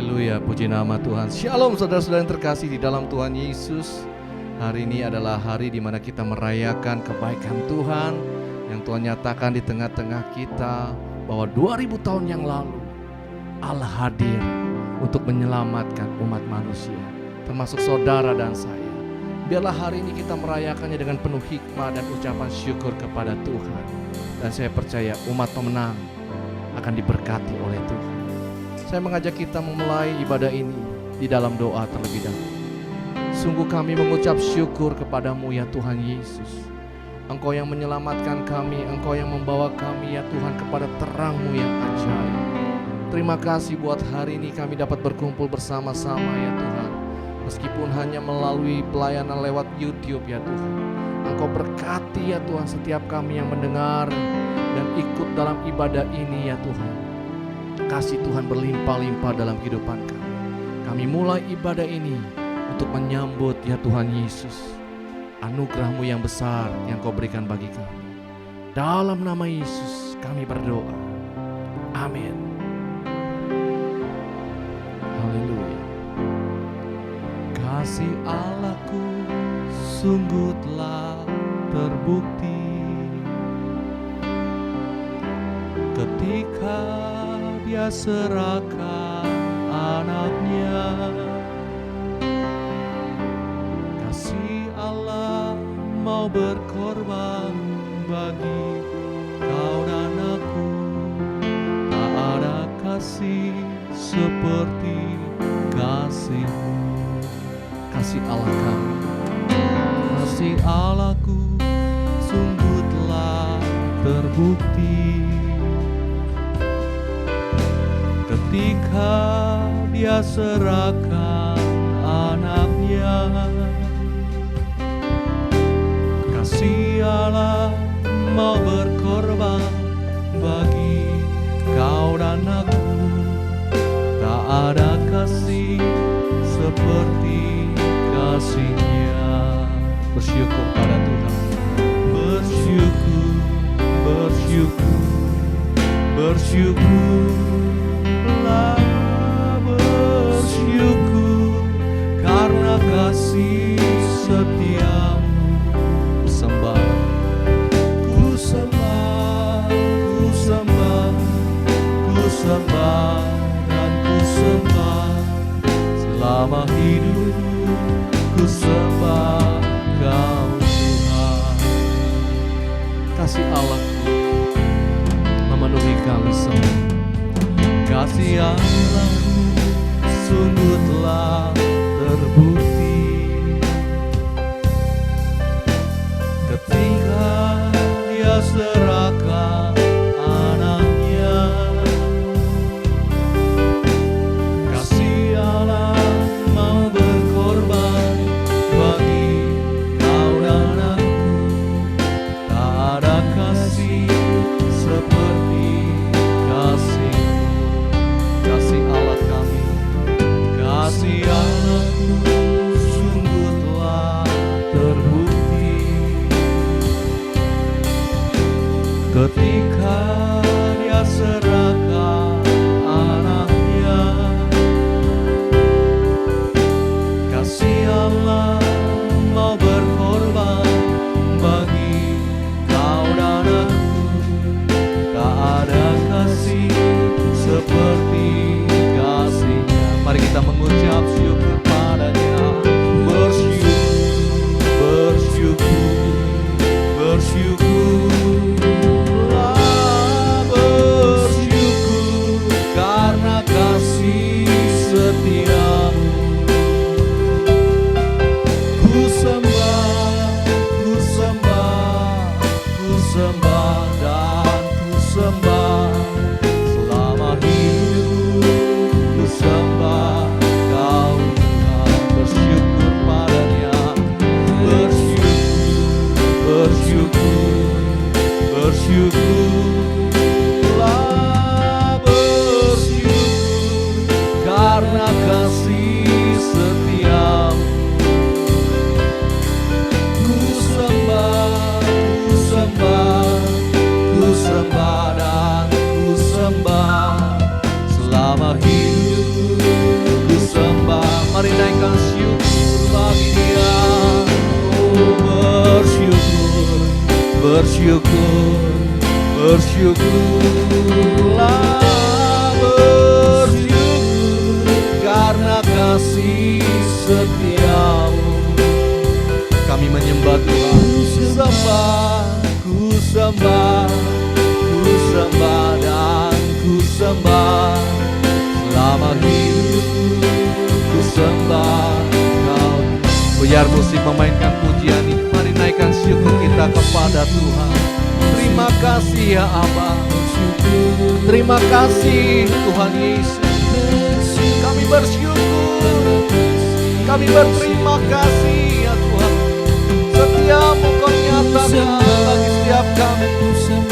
Haleluya, puji nama Tuhan. Shalom saudara-saudara yang terkasih di dalam Tuhan Yesus. Hari ini adalah hari di mana kita merayakan kebaikan Tuhan yang Tuhan nyatakan di tengah-tengah kita, bahwa 2000 tahun yang lalu Allah hadir untuk menyelamatkan umat manusia, termasuk saudara dan saya. Biarlah hari ini kita merayakannya dengan penuh hikmah dan ucapan syukur kepada Tuhan. Dan saya percaya umat pemenang akan diberkati oleh Tuhan. Saya mengajak kita memulai ibadah ini di dalam doa terlebih dahulu. Sungguh kami mengucap syukur kepadamu ya Tuhan Yesus. Engkau yang menyelamatkan kami, Engkau yang membawa kami ya Tuhan kepada terang-Mu yang ajaib. Terima kasih buat hari ini kami dapat berkumpul bersama-sama ya Tuhan. Meskipun hanya melalui pelayanan lewat YouTube ya Tuhan. Engkau berkati ya Tuhan setiap kami yang mendengar dan ikut dalam ibadah ini ya Tuhan. Kasih Tuhan berlimpah-limpah dalam kehidupan kami. Kami mulai ibadah ini untuk menyambut ya Tuhan Yesus, anugerah-Mu yang besar yang Kau berikan bagi kami. Dalam nama Yesus kami berdoa. Amin. Haleluya. Kasih Allahku sungguh telah terbukti ketika Dia serahkan anaknya. Kasih Allah mau berkorban bagi kau dan aku. Tak ada kasih seperti kasih-Mu. Kasih Allah kami, kasih Allahku sungguh telah terbukti ketika Dia serahkan anaknya. Kasih Allah mau berkorban bagi kau dan aku. Tak ada kasih seperti kasih-Nya. Bersyukur pada Tuhan. Bersyukur, bersyukur, bersyukur. Bersyukur karena kasih setia-Mu. Sembah, ku sembah, ku sembah, ku sembah dan ku sembah. Selama hidup ku sembah Kau Tuhan. Kasih Allah-Ku memenuhi kami semua. Kasih Allah-Ku sungguh telah terbukti ketika Dia serahkan anaknya. Kasih Allah mau berkorban bagi kau dan aku. Tak ada kasih seperti kasih. Kasih Allah kami, kasih Allah-Ku sungguh telah terbukti ketika Dia serahkan anaknya. Kasih Allah mau berkorban bagi kau dan aku. Tak ada kasih seperti kasih-Nya. Mari kita mengucap syukur padanya. Bersyukur, bersyukur, bersyukurlah, bersyukur karena kasih setia-Mu. Ku sembah, ku sembah, ku sembah dan ku sembah. Selama hidup ku sembah Kau Tuhan. Bersyukur padanya. Bersyukur, bersyukur, bersyukurlah, bersyukur karena kasih setia-Mu. Ku sembah, ku sembah, ku sembah dan ku sembah. Selama hidup bersyukur, bersyukurlah, bersyukur karena kasih setiamu. Kami menyembah Tuhan, ku sembah dan ku sembah selama hidup, ku sembah Kau. Biar musik memainkan pujian ini, mari naikkan syukur kita kepada Tuhan. Terima kasih ya Aba, terima kasih Tuhan Yesus. Kami bersyukur, kami berterima kasih ya Tuhan. Setiap-Mu Kau nyatakan bagi setiap kami,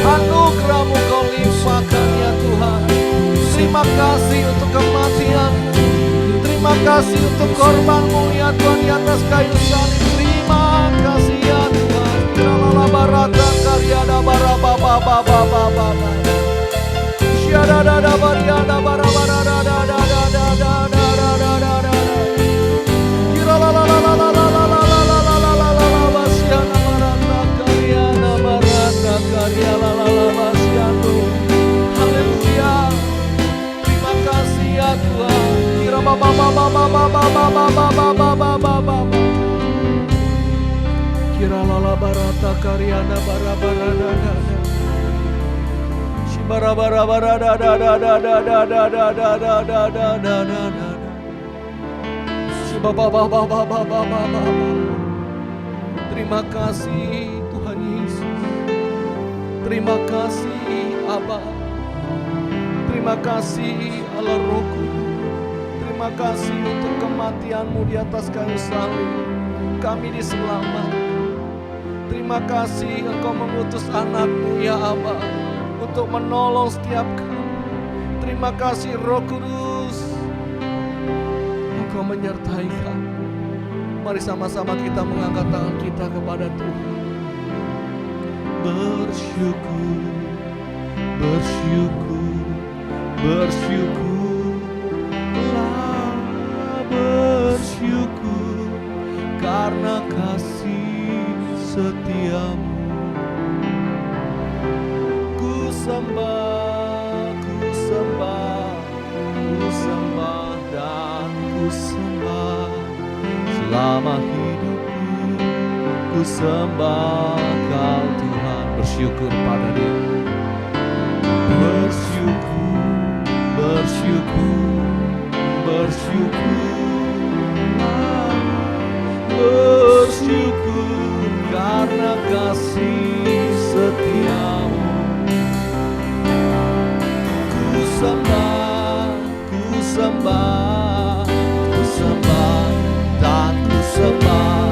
anugerah-Mu Kau limpahkan ya Tuhan. Terima kasih untuk kematian-Mu, terima kasih untuk korban-Mu ya Tuhan di atas kayu salib. Terima kasih ya Tuhan. Kiralala barata karyada barabababababababa, syadadada baryada barabaradadadadadadadadadadadada, kiralalalalalalalalalalalalalala basyana barata karyada barata karyalalala basyanu. Haleluya, terima kasih ya Tuhan. Kirabababababababababababababa, kiralala barata karyana barabaradadada, shibarabaradadadadadadadadadadadadadadadadada, shibababababababababa. Terima kasih Tuhan Yesus, terima kasih Aba, terima kasih Allah Roh Kudus, terima kasih untuk kematian-Mu di atas kayu salib. Kami diselamatkan. Terima kasih Engkau mengutus anak-Mu ya Aba untuk menolong setiap kami. Terima kasih Roh Kudus, Engkau menyertai kami. Mari sama-sama kita mengangkat tangan kita kepada Tuhan. Bersyukur, bersyukur, bersyukurlah, bersyukur karena kasih setiamu. Ku sembah, ku sembah, ku sembah dan ku sembah selama hidupku. Ku sembah Kau Tuhan, bersyukur pada Dia. Bersyukur, bersyukur, bersyukurlah, bersyukur karena kasih setiamu. Ku sembah, ku sembah, ku sembah dan ku sembah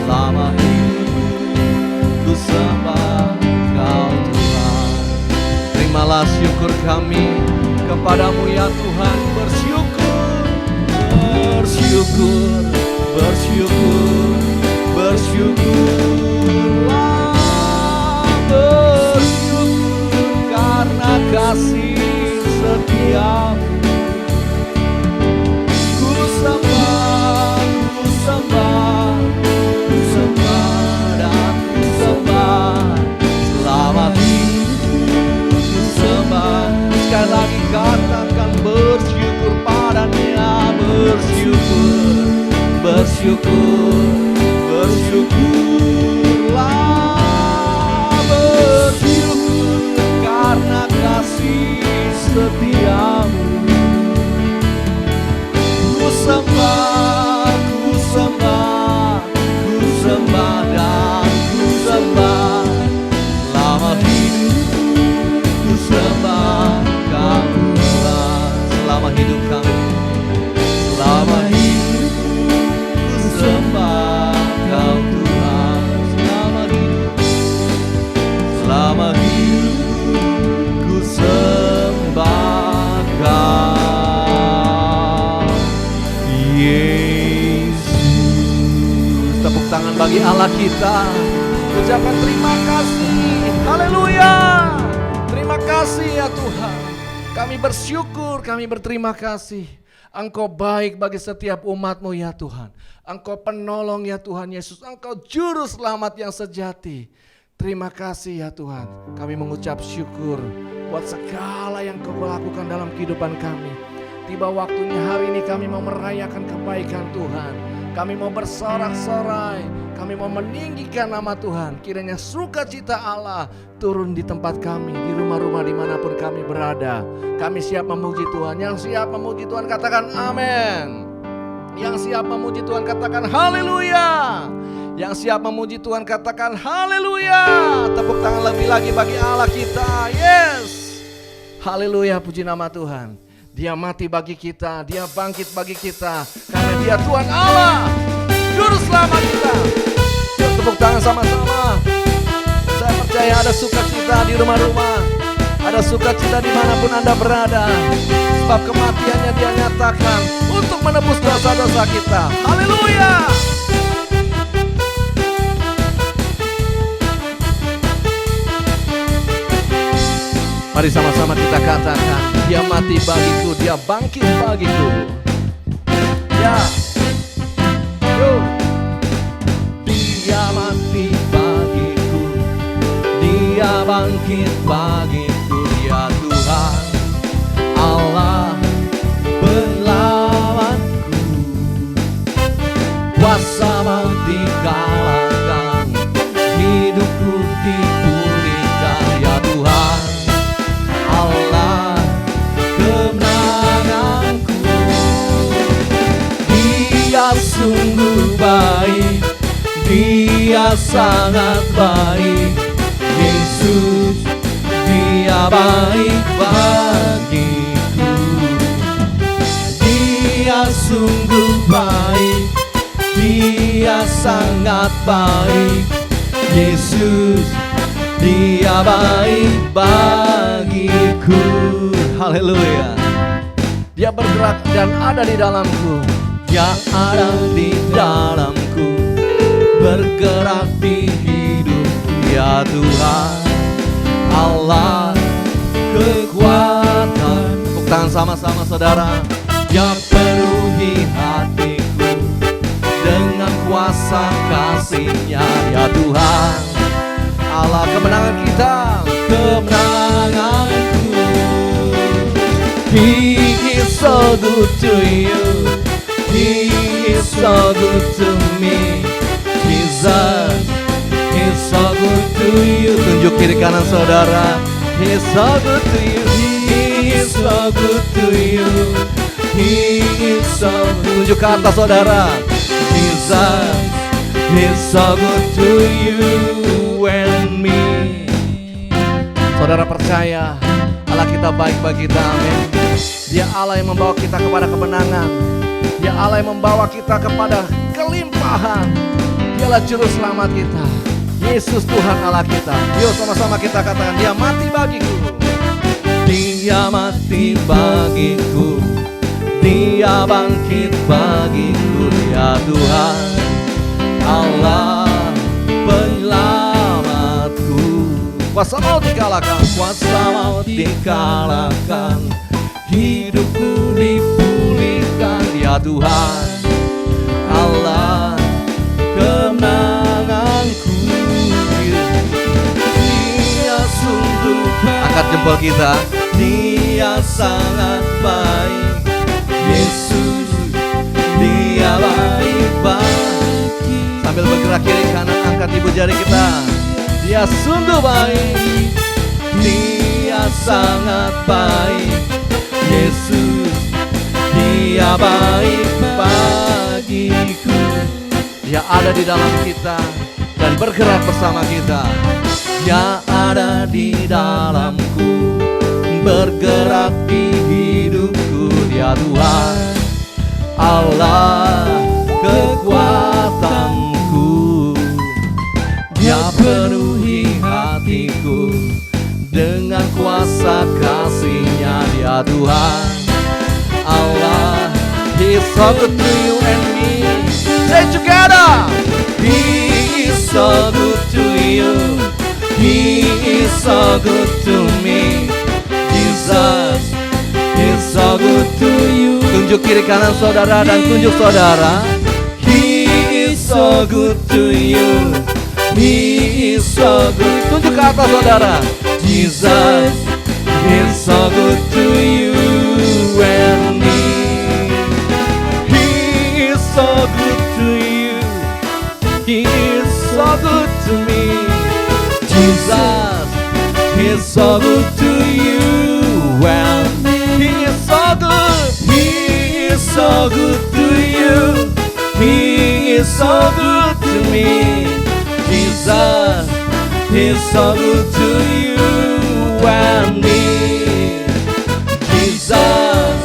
selama hidup. Ku sembah Kau Tuhan. Terimalah syukur kami kepadamu ya Tuhan. Bersyukur, bersyukur, bersyukur, bersyukurlah, bersyukur karena kasih setiamu. Ku sembah, ku sembah, ku sembah dan ku sembah selama hidup. Ku sembah, sekali lagi katakan bersyukur padanya. Bersyukur, bersyukur, bersyukurlah, bersyukur karena kasih setiamu. Ku sembah, ku sembah, ku sembah dan ku sembah selama hidup. Ku sembah Kau Tuhan selama hidup kami. Selama hidup ku sembah Kau Tuhan. Selama hidup, selama hidup ku sembah Kau Yesus. Tepuk tangan bagi Allah kita. Ucapkan terima kasih. Haleluya. Terima kasih ya Tuhan. Kami bersyukur, kami berterima kasih. Engkau baik bagi setiap umat-Mu ya Tuhan. Engkau penolong ya Tuhan Yesus. Engkau juru selamat yang sejati. Terima kasih ya Tuhan. Kami mengucap syukur buat segala yang Kau lakukan dalam kehidupan kami. Tiba waktunya hari ini kami mau merayakan kebaikan Tuhan. Kami mau bersorak-sorai. Kami mau meninggikan nama Tuhan. Kiranya sukacita Allah turun di tempat kami, di rumah-rumah dimanapun kami berada. Kami siap memuji Tuhan. Yang siap memuji Tuhan katakan amin. Yang siap memuji Tuhan katakan haleluya. Yang siap memuji Tuhan katakan haleluya. Tepuk tangan lebih lagi bagi Allah kita. Yes. Haleluya, puji nama Tuhan. Dia mati bagi kita, Dia bangkit bagi kita. Karena Dia Tuhan Allah, Juru Selamat kita. Yuk tepuk tangan sama-sama. Saya percaya ada sukacita di rumah-rumah. Ada sukacita dimanapun Anda berada. Sebab kematiannya Dia nyatakan untuk menebus dosa-dosa kita. Haleluya. Mari sama-sama kita katakan, Dia mati bagiku, Dia bangkit bagiku. Ya, yuk. Dia mati bagiku, Dia bangkit bagiku. Dia Tuhan Allah penyelamatku. Kuasa maut dikalahkan, hidupku dipulihkan. Ya Tuhan Allah kemenanganku. Dia sungguh baik, Dia sangat baik. Yesus, Dia baik bagiku. Dia sungguh baik, Dia sangat baik. Yesus, Dia baik bagiku. Haleluya. Dia bergerak dan ada di dalamku. Dia ada di dalamku, bergerak di hidupku. Ya Tuhan Allah kekuatan. Tepuk tangan sama-sama saudara. Dia penuhi hatiku dengan kuasa kasih-Nya. Ya Tuhan Allah kemenangan kita, kemenanganku. He is so good to you, He is so good to me. Jesus is so good to you. Tunjuk kiri kanan saudara. He is so good to you, He is so good to you. He is so good. Tunjuk ke atas saudara. Jesus is so good to you and me. Saudara percaya Allah kita baik bagi kita, amin. Dia Allah yang membawa kita kepada kemenangan. Dia Allah yang membawa kita kepada kelimpahan. Dialah Juru Selamat kita. Yesus Tuhan Allah kita. Yuk sama-sama kita katakan, Dia mati bagiku. Dia mati bagiku, Dia bangkit bagiku. Ya Tuhan Allah penyelamatku. Kuasa maut dikalahkan, kuasa maut dikalahkan, hidupku dipulihkan. Ya Tuhan Allah kemenanganku. Dia sungguh baik. Angkat jempol kita. Dia sangat baik. Yesus, Dia baik bagi. Sambil bergerak kiri kanan, angkat ibu jari kita. Dia sungguh baik, Dia sangat baik. Yesus, Dia baik bagiku. Dia ada di dalam kita dan bergerak bersama kita. Dia ada di dalamku, bergerak di hidupku. Dia Tuhan Allah kekuatanku. Dia penuhi hatiku dengan kuasa kasih-Nya. Dia Tuhan Allah, He is so good to you and me. Say together. He is so good to you, He is so good to me. Jesus is so good to you. Tunjuk kiri kanan saudara dan tunjuk saudara. He is so good to you, He is so good. Tunjuk ke atas saudara. Jesus is so good to you and me. He is so good to you. He is so good to me. Jesus is so good to you and me. He is so good. He is so good to you. He is so good to me. Jesus is so good to you and me. Jesus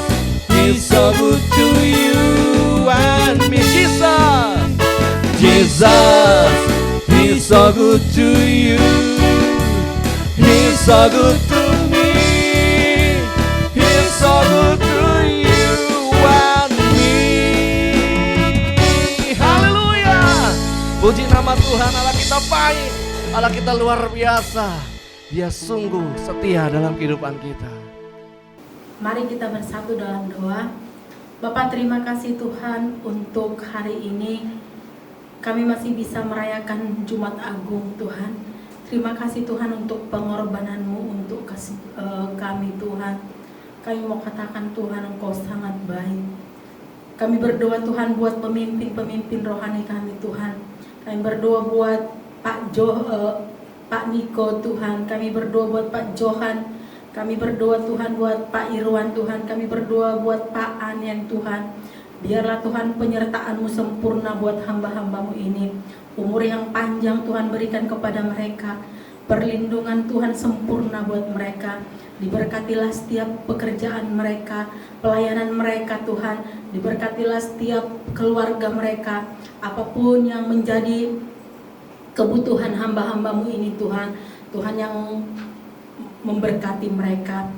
is so good to you and me. Jesus is so good to you. He's so good to me. He's so good to you and me. Haleluya. Puji nama Tuhan. Allah kita baik, Allah kita luar biasa. Dia sungguh setia dalam kehidupan kita. Mari kita bersatu dalam doa. Bapa, terima kasih Tuhan untuk hari ini kami masih bisa merayakan Jumat Agung Tuhan. Terima kasih Tuhan untuk pengorbanan-Mu untuk kami Tuhan. Kami mau katakan Tuhan Engkau sangat baik. Kami berdoa Tuhan buat pemimpin-pemimpin rohani kami Tuhan. Kami berdoa buat Pak Niko Tuhan. Kami berdoa buat Pak Johan. Kami berdoa Tuhan buat Pak Irwan Tuhan. Kami berdoa buat Pak Anen Tuhan. Biarlah Tuhan penyertaan-Mu sempurna buat hamba-hamba-Mu ini. Umur yang panjang Tuhan berikan kepada mereka. Perlindungan Tuhan sempurna buat mereka. Diberkatilah setiap pekerjaan mereka, pelayanan mereka Tuhan. Diberkatilah setiap keluarga mereka. Apapun yang menjadi kebutuhan hamba-hamba-Mu ini Tuhan. Tuhan yang memberkati mereka.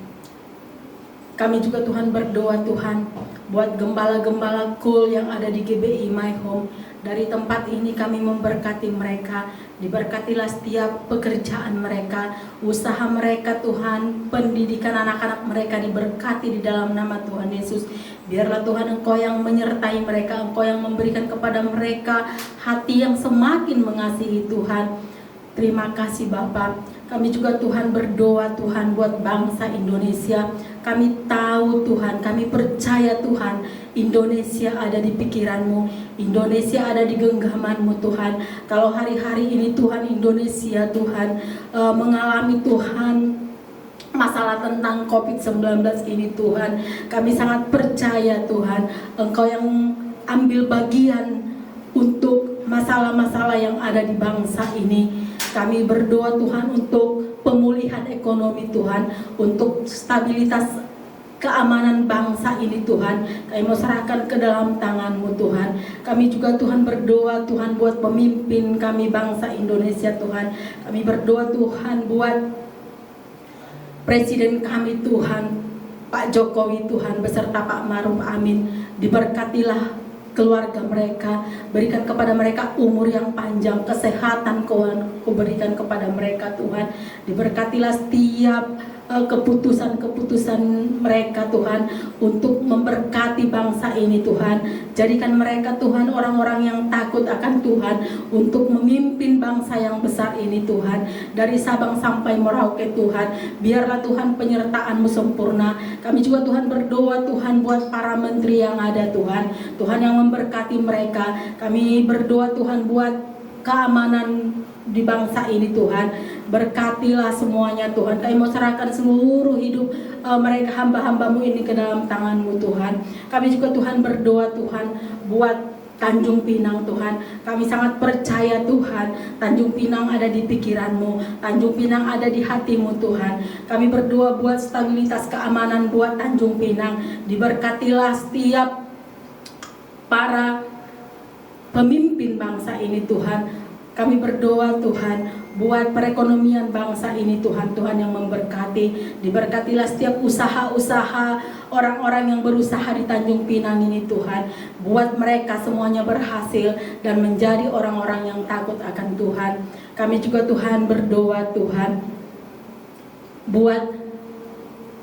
Kami juga Tuhan berdoa Tuhan buat gembala-gembala kul yang ada di GBI My Home. Dari tempat ini kami memberkati mereka. Diberkatilah setiap pekerjaan mereka, usaha mereka Tuhan, pendidikan anak-anak mereka diberkati di dalam nama Tuhan Yesus. Biarlah Tuhan Engkau yang menyertai mereka, Engkau yang memberikan kepada mereka hati yang semakin mengasihi Tuhan. Terima kasih Bapa. Kami juga Tuhan berdoa Tuhan buat bangsa Indonesia. Kami tahu Tuhan, kami percaya Tuhan, Indonesia ada di pikiran-Mu, Indonesia ada di genggaman-Mu Tuhan. Kalau hari-hari ini Tuhan Indonesia Tuhan mengalami Tuhan masalah tentang COVID-19 ini Tuhan, kami sangat percaya Tuhan, Engkau yang ambil bagian untuk masalah-masalah yang ada di bangsa ini. Kami berdoa Tuhan untuk pemulihan ekonomi Tuhan, untuk stabilitas keamanan bangsa ini Tuhan. Kami mau serahkan ke dalam tangan-Mu Tuhan. Kami juga Tuhan berdoa Tuhan buat pemimpin kami bangsa Indonesia Tuhan. Kami berdoa Tuhan buat Presiden kami Tuhan, Pak Jokowi Tuhan, beserta Pak Maruf Amin. Diberkatilah keluarga mereka, berikan kepada mereka umur yang panjang, kesehatan Kau berikan kepada mereka Tuhan. Diberkatilah setiap keputusan-keputusan mereka Tuhan untuk memberkati bangsa ini Tuhan. Jadikan mereka Tuhan orang-orang yang takut akan Tuhan untuk memimpin bangsa yang besar ini Tuhan. Dari Sabang sampai Merauke Tuhan, biarlah Tuhan penyertaan-Mu sempurna. Kami juga Tuhan berdoa Tuhan buat para menteri yang ada Tuhan, Tuhan yang memberkati mereka. Kami berdoa Tuhan buat keamanan di bangsa ini Tuhan. Berkatilah semuanya Tuhan. Kami mau serahkan seluruh hidup mereka hamba-hamba-Mu ini ke dalam tangan-Mu Tuhan. Kami juga Tuhan berdoa Tuhan buat Tanjung Pinang Tuhan. Kami sangat percaya Tuhan, Tanjung Pinang ada di pikiran-Mu, Tanjung Pinang ada di hati-Mu Tuhan. Kami berdoa buat stabilitas keamanan buat Tanjung Pinang. Diberkatilah setiap para pemimpin bangsa ini Tuhan. Kami berdoa Tuhan buat perekonomian bangsa ini Tuhan, Tuhan yang memberkati. Diberkatilah setiap usaha-usaha orang-orang yang berusaha di Tanjung Pinang ini Tuhan. Buat mereka semuanya berhasil dan menjadi orang-orang yang takut akan Tuhan. Kami juga Tuhan berdoa Tuhan buat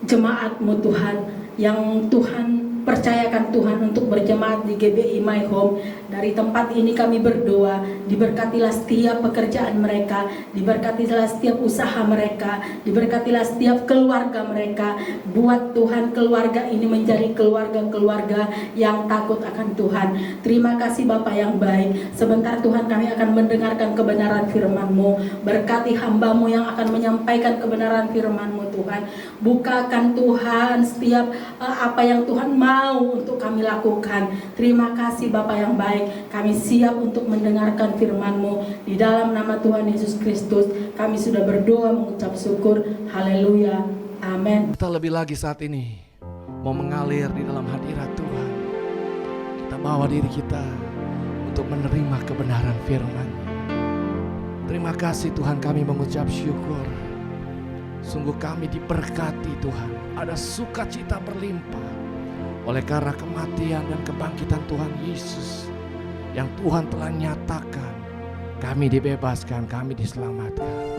jemaat-Mu Tuhan, yang Tuhan percayakan Tuhan untuk berjemaat di GBI My Home. Dari tempat ini kami berdoa, diberkatilah setiap pekerjaan mereka, diberkatilah setiap usaha mereka, diberkatilah setiap keluarga mereka. Buat Tuhan keluarga ini menjadi keluarga-keluarga yang takut akan Tuhan. Terima kasih Bapak yang baik. Sebentar Tuhan kami akan mendengarkan kebenaran firman-Mu. Berkati hamba-Mu yang akan menyampaikan kebenaran firman-Mu Tuhan. Bukakan Tuhan setiap apa yang Tuhan mau untuk kami lakukan. Terima kasih Bapak yang baik. Kami siap untuk mendengarkan firman-Mu. Di dalam nama Tuhan Yesus Kristus kami sudah berdoa mengucap syukur. Haleluya. Amin. Kita lebih lagi saat ini mau mengalir di dalam hadirat Tuhan. Kita bawa diri kita untuk menerima kebenaran firman. Terima kasih Tuhan, kami mengucap syukur. Sungguh kami diberkati Tuhan. Ada sukacita berlimpah oleh karena kematian dan kebangkitan Tuhan Yesus yang Tuhan telah nyatakan. Kami dibebaskan, kami diselamatkan.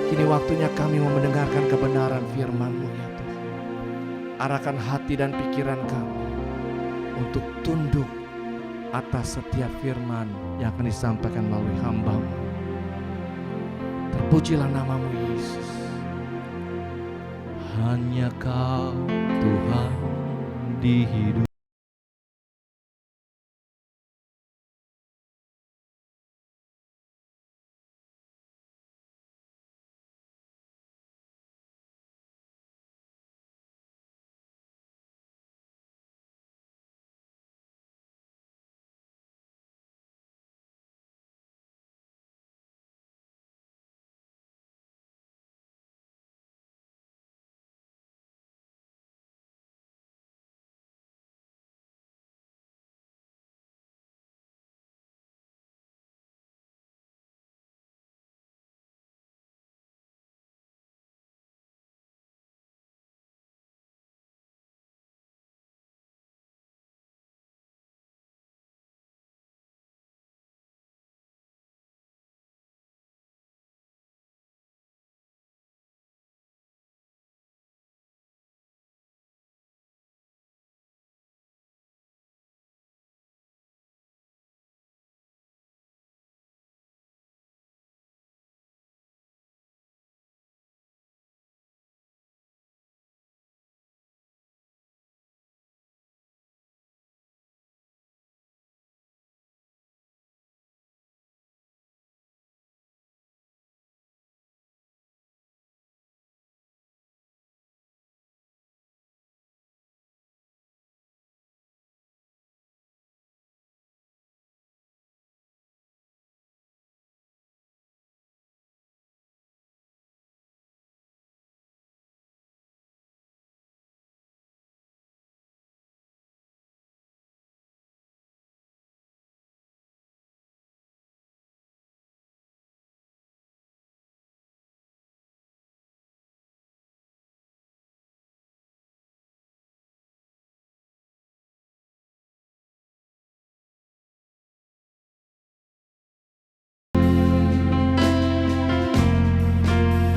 Kini waktunya kami mau mendengarkan kebenaran firman-Mu ya Tuhan. Arahkan hati dan pikiran kami untuk tunduk atas setiap firman yang akan disampaikan melalui hamba-Mu. Terpujilah nama-Mu Yesus. Hanya Kau Tuhan di hidup.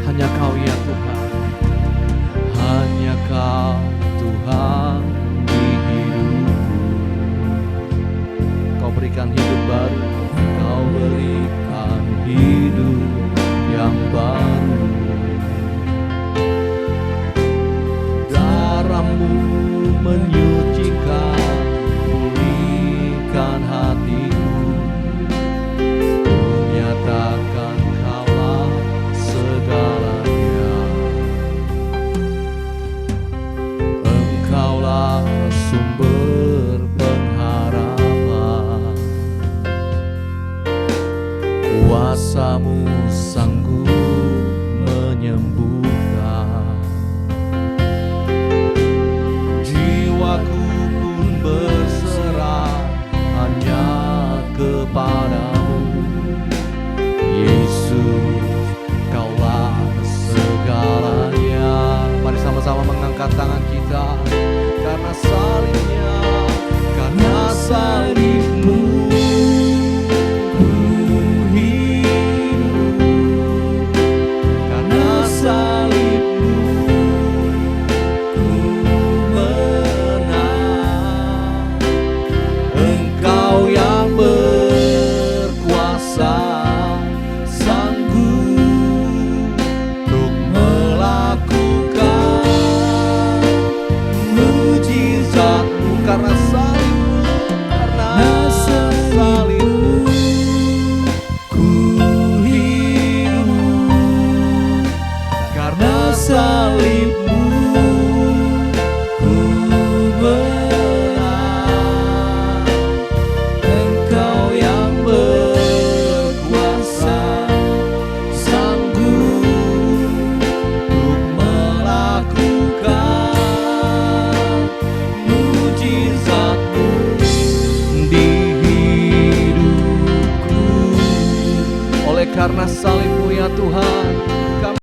Hanya Kau ya Tuhan, hanya Kau Tuhan di hidupku. Kau berikan hidup baru, Kau berikan hidup yang baru. Darah-Mu menyucikan, pulihkan hatiku, menyatakan Kaulah segalanya. Engkaulah sumber pengharapan, kuasa-Mu sanggup karena salib-Mu ya Tuhan. Kami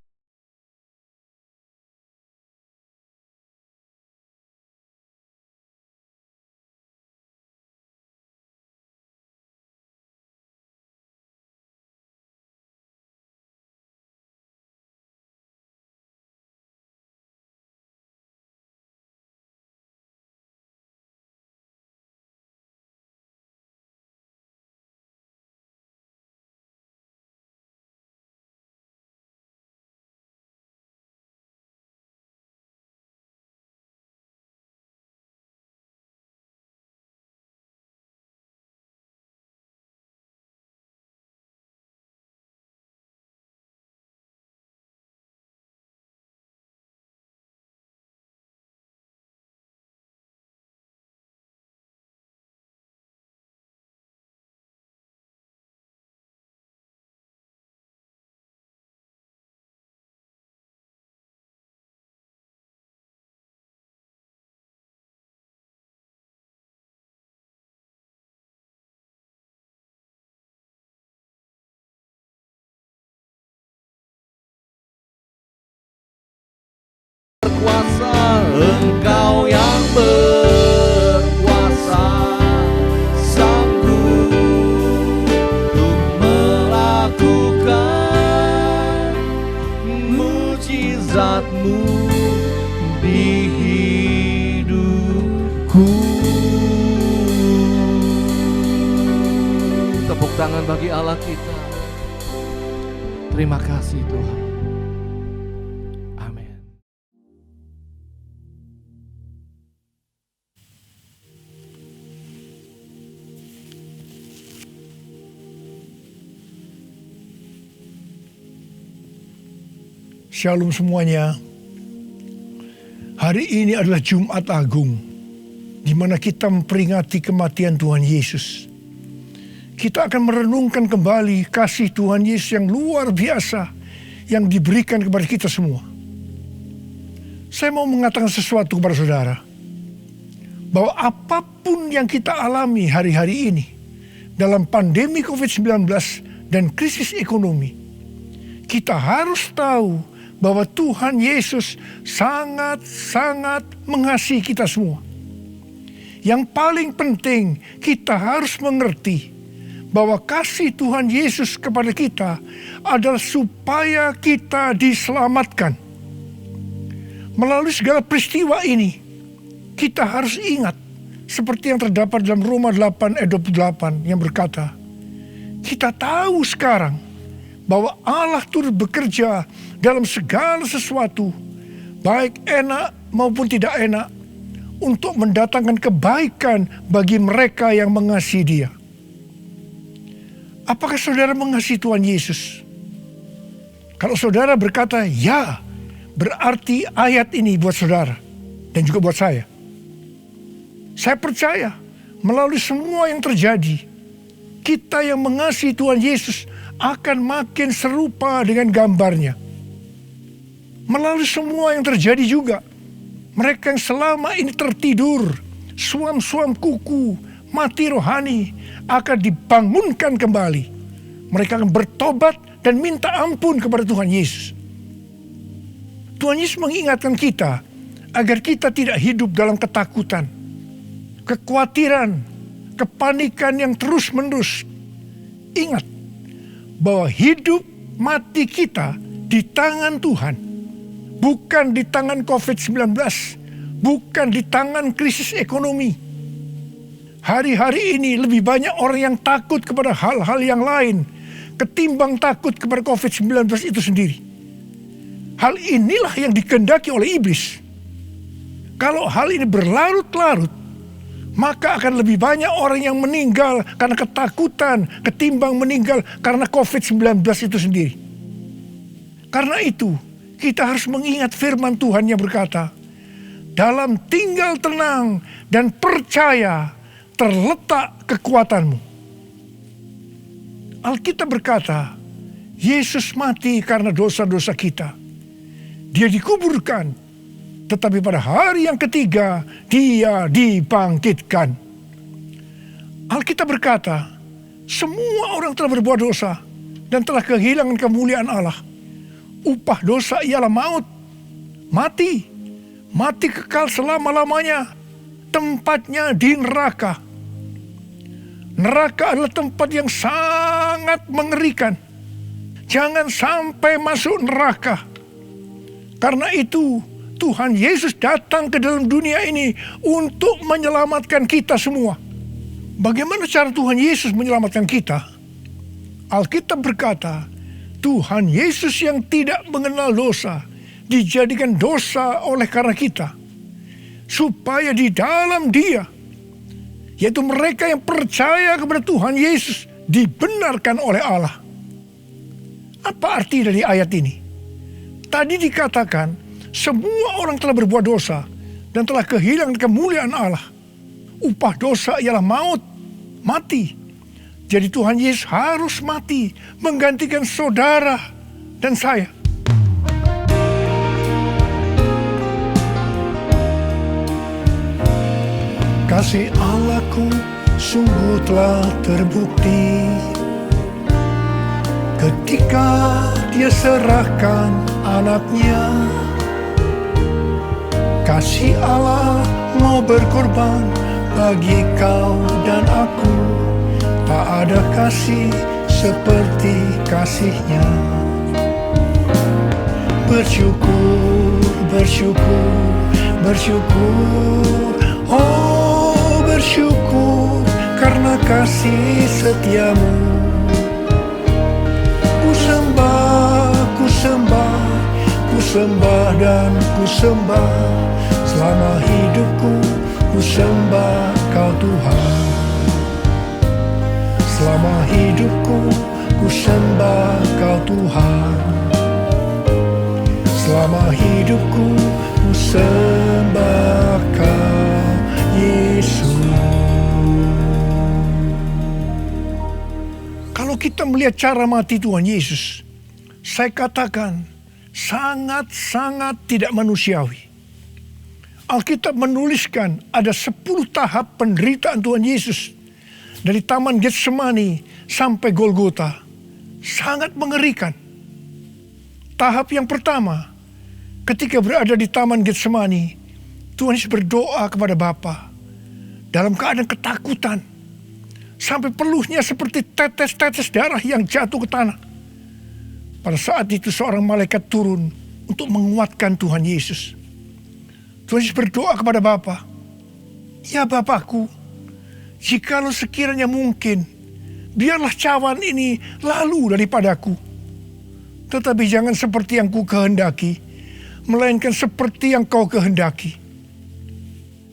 berkuasa, Engkau yang berkuasa, sanggup untuk melakukan mujizat-Mu di hidupku. Tepuk tangan bagi Allah kita. Terima kasih Tuhan. Amin. Shalom semuanya. Hari ini adalah Jumat Agung, di mana kita memperingati kematian Tuhan Yesus. Kita akan merenungkan kembali kasih Tuhan Yesus yang luar biasa yang diberikan kepada kita semua. Saya mau mengatakan sesuatu kepada saudara, bahwa apapun yang kita alami hari-hari ini dalam pandemi COVID-19 dan krisis ekonomi, kita harus tahu bahwa Tuhan Yesus sangat-sangat mengasihi kita semua. Yang paling penting, kita harus mengerti bahwa kasih Tuhan Yesus kepada kita adalah supaya kita diselamatkan. Melalui segala peristiwa ini, kita harus ingat seperti yang terdapat dalam Roma 8 ayat 28 yang berkata, kita tahu sekarang bahwa Allah turut bekerja dalam segala sesuatu, baik enak maupun tidak enak, untuk mendatangkan kebaikan bagi mereka yang mengasihi Dia. Apakah saudara mengasihi Tuhan Yesus? Kalau saudara berkata ya, berarti ayat ini buat saudara dan juga buat saya. Saya percaya melalui semua yang terjadi, kita yang mengasihi Tuhan Yesus akan makin serupa dengan gambarnya. Melalui semua yang terjadi juga, mereka yang selama ini tertidur, suam-suam kuku, mati rohani, akan dibangunkan kembali. Mereka akan bertobat dan minta ampun kepada Tuhan Yesus. Tuhan Yesus mengingatkan kita agar kita tidak hidup dalam ketakutan, kekhawatiran, kepanikan yang terus-menerus. Ingat bahwa hidup mati kita di tangan Tuhan, bukan di tangan COVID-19, bukan di tangan krisis ekonomi. Hari-hari ini lebih banyak orang yang takut kepada hal-hal yang lain ketimbang takut kepada COVID-19 itu sendiri. Hal inilah yang dikehendaki oleh iblis. Kalau hal ini berlarut-larut, maka akan lebih banyak orang yang meninggal karena ketakutan ketimbang meninggal karena COVID-19 itu sendiri. Karena itu, kita harus mengingat firman Tuhan yang berkata, dalam tinggal tenang dan percaya terletak kekuatanmu. Alkitab berkata, Yesus mati karena dosa-dosa kita. Dia dikuburkan, tetapi pada hari yang ketiga, Dia dibangkitkan. Alkitab berkata, semua orang telah berbuat dosa dan telah kehilangan kemuliaan Allah. Upah dosa ialah maut, mati, mati kekal selama-lamanya, tempatnya di neraka. Neraka adalah tempat yang sangat mengerikan. Jangan sampai masuk neraka. Karena itu Tuhan Yesus datang ke dalam dunia ini untuk menyelamatkan kita semua. Bagaimana cara Tuhan Yesus menyelamatkan kita? Alkitab berkata, Tuhan Yesus yang tidak mengenal dosa dijadikan dosa oleh karena kita, supaya di dalam Dia, yaitu mereka yang percaya kepada Tuhan Yesus, dibenarkan oleh Allah. Apa arti dari ayat ini? Tadi dikatakan semua orang telah berbuat dosa dan telah kehilangan kemuliaan Allah. Upah dosa ialah maut, mati. Jadi Tuhan Yesus harus mati menggantikan saudara dan saya. Kasih Allahku sungguh telah terbukti ketika Dia serahkan anaknya. Kasih Allah mau berkorban bagi kau dan aku. Tak ada kasih seperti kasih-Nya. Bersyukur, bersyukur, bersyukur. Oh, bersyukur karena kasih setiamu. Ku sembah, ku sembah, ku sembah dan ku sembah. Selama hidupku ku sembah kau Tuhan. Selama hidupku ku sembah kau Tuhan. Selama hidupku ku sembah kau Yesus. Kalau kita melihat cara mati Tuhan Yesus, saya katakan sangat-sangat tidak manusiawi. Alkitab menuliskan ada 10 tahap penderitaan Tuhan Yesus. Dari Taman Getsemani sampai Golgota. Sangat mengerikan. Tahap yang pertama, ketika berada di Taman Getsemani, Tuhan Yesus berdoa kepada Bapa dalam keadaan ketakutan. Sampai peluhnya seperti tetes-tetes darah yang jatuh ke tanah. Pada saat itu seorang malaikat turun untuk menguatkan Tuhan Yesus. Tuhan Yesus berdoa kepada Bapa, "Ya Bapakku, jikalau sekiranya mungkin, biarlah cawan ini lalu daripadaku. Tetapi jangan seperti yang ku kehendaki, melainkan seperti yang kau kehendaki."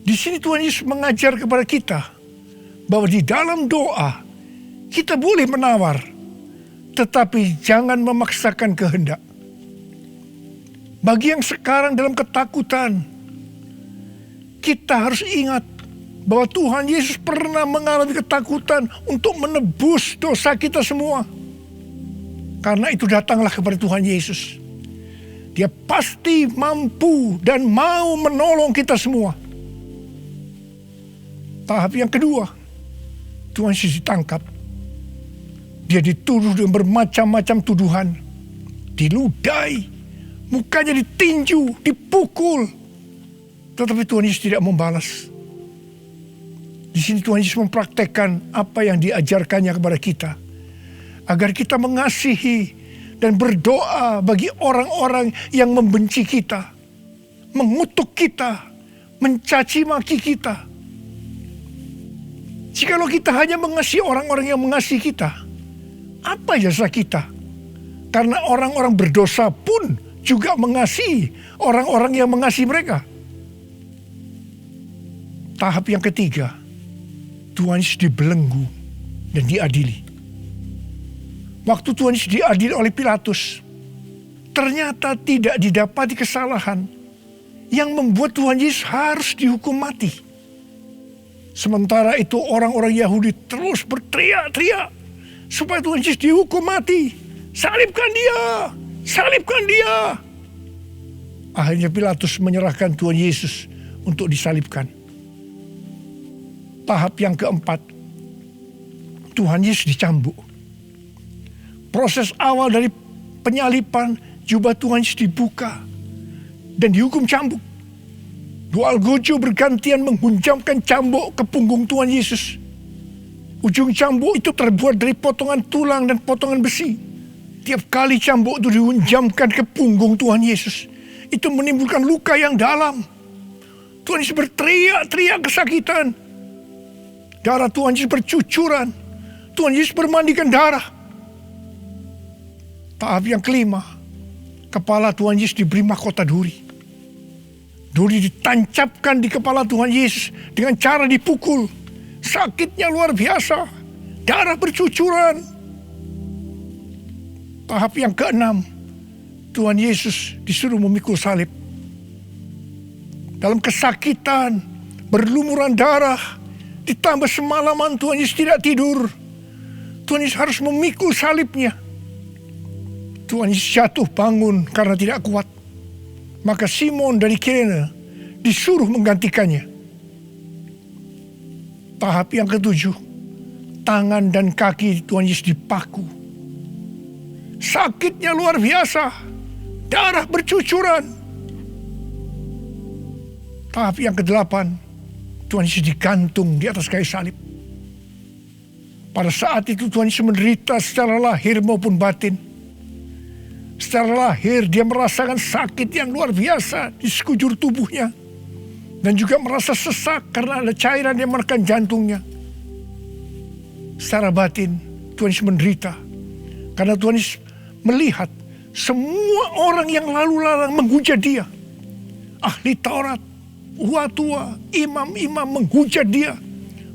Di sini Tuhan Yesus mengajar kepada kita bahwa di dalam doa kita boleh menawar, tetapi jangan memaksakan kehendak. Bagi yang sekarang dalam ketakutan, kita harus ingat bahwa Tuhan Yesus pernah mengalami ketakutan untuk menebus dosa kita semua. Karena itu datanglah kepada Tuhan Yesus. Dia pasti mampu dan mau menolong kita semua. Tahap yang kedua, Tuhan Yesus ditangkap. Dia dituduh dengan bermacam-macam tuduhan. Diludahi, mukanya ditinju, dipukul. Tetapi Tuhan Yesus tidak membalas. Di sini Tuhan Yesus mempraktekkan apa yang diajarkannya kepada kita. Agar kita mengasihi dan berdoa bagi orang-orang yang membenci kita. Mengutuk kita, mencaci maki kita. Jikalau kita hanya mengasihi orang-orang yang mengasihi kita, apa jasa kita? Karena orang-orang berdosa pun juga mengasihi orang-orang yang mengasihi mereka. Tahap yang ketiga, Tuhan Yesus dibelenggu dan diadili. Waktu Tuhan Yesus diadili oleh Pilatus, ternyata tidak didapati kesalahan yang membuat Tuhan Yesus harus dihukum mati. Sementara itu orang-orang Yahudi terus berteriak-teriak supaya Tuhan Yesus dihukum mati. Salibkan dia! Salibkan dia! Akhirnya Pilatus menyerahkan Tuhan Yesus untuk disalibkan. Tahap yang keempat, Tuhan Yesus dicambuk. Proses awal dari penyalipan, jubah Tuhan Yesus dibuka dan dihukum cambuk. Dua algojo bergantian menghunjamkan cambuk ke punggung Tuhan Yesus. Ujung cambuk itu terbuat dari potongan tulang dan potongan besi. Tiap kali cambuk itu dihunjamkan ke punggung Tuhan Yesus, itu menimbulkan luka yang dalam. Tuhan Yesus berteriak-teriak kesakitan. Darah Tuhan Yesus bercucuran. Tuhan Yesus bermandikan darah. Tahap yang kelima, kepala Tuhan Yesus diberi mahkota duri. Duri ditancapkan di kepala Tuhan Yesus dengan cara dipukul. Sakitnya luar biasa. Darah bercucuran. Tahap yang keenam, Tuhan Yesus disuruh memikul salib. Dalam kesakitan, berlumuran darah, ditambah semalaman Tuhan Yesus tidak tidur. Tuhan Yesus harus memikul salibnya. Tuhan Yesus jatuh bangun karena tidak kuat. Maka Simon dari Kirene disuruh menggantikannya. Tahap yang ketujuh, tangan dan kaki Tuhan Yesus dipaku. Sakitnya luar biasa, darah bercucuran. Tahap yang kedelapan, Tuhan Yesus digantung di atas kayu salib. Pada saat itu Tuhan Yesus menderita secara lahir maupun batin. Secara lahir dia merasakan sakit yang luar biasa di sekujur tubuhnya. Dan juga merasa sesak karena ada cairan yang menekan jantungnya. Secara batin Tuhan Yesus menderita. Karena Tuhan Yesus melihat semua orang yang lalu lalang menghujat dia. Ahli Taurat, tua, imam-imam menghujat dia.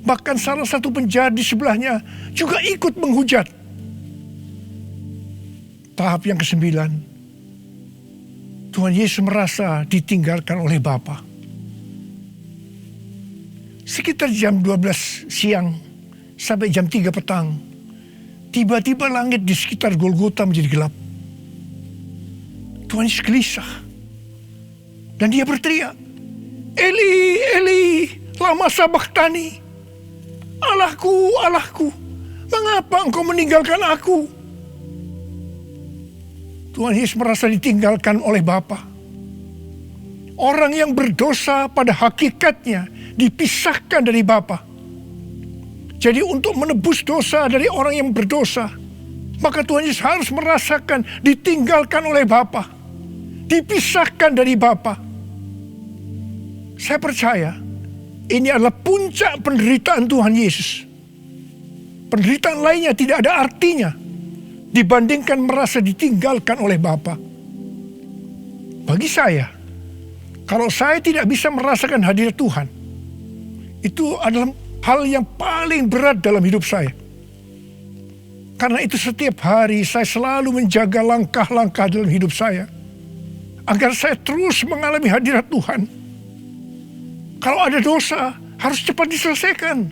Bahkan salah satu penjahat di sebelahnya juga ikut menghujat. Tahap yang kesembilan, Tuhan Yesus merasa ditinggalkan oleh Bapa. Sekitar jam 12 siang sampai jam 3 petang, tiba-tiba langit di sekitar Golgota menjadi gelap. Tuhan Yesus gelisah. Dan dia berteriak, Eli, Eli, lama sabachthani. Allahku, Allahku, mengapa engkau meninggalkan aku? Tuhan Yesus merasa ditinggalkan oleh Bapa. Orang yang berdosa pada hakikatnya dipisahkan dari Bapa. Jadi untuk menebus dosa dari orang yang berdosa, maka Tuhan Yesus harus merasakan ditinggalkan oleh Bapa. Dipisahkan dari Bapa. Saya percaya ini adalah puncak penderitaan Tuhan Yesus. Penderitaan lainnya tidak ada artinya dibandingkan merasa ditinggalkan oleh Bapa. Bagi saya, kalau saya tidak bisa merasakan hadirat Tuhan, itu adalah hal yang paling berat dalam hidup saya. Karena itu setiap hari saya selalu menjaga langkah-langkah dalam hidup saya, agar saya terus mengalami hadirat Tuhan. Kalau ada dosa, harus cepat diselesaikan,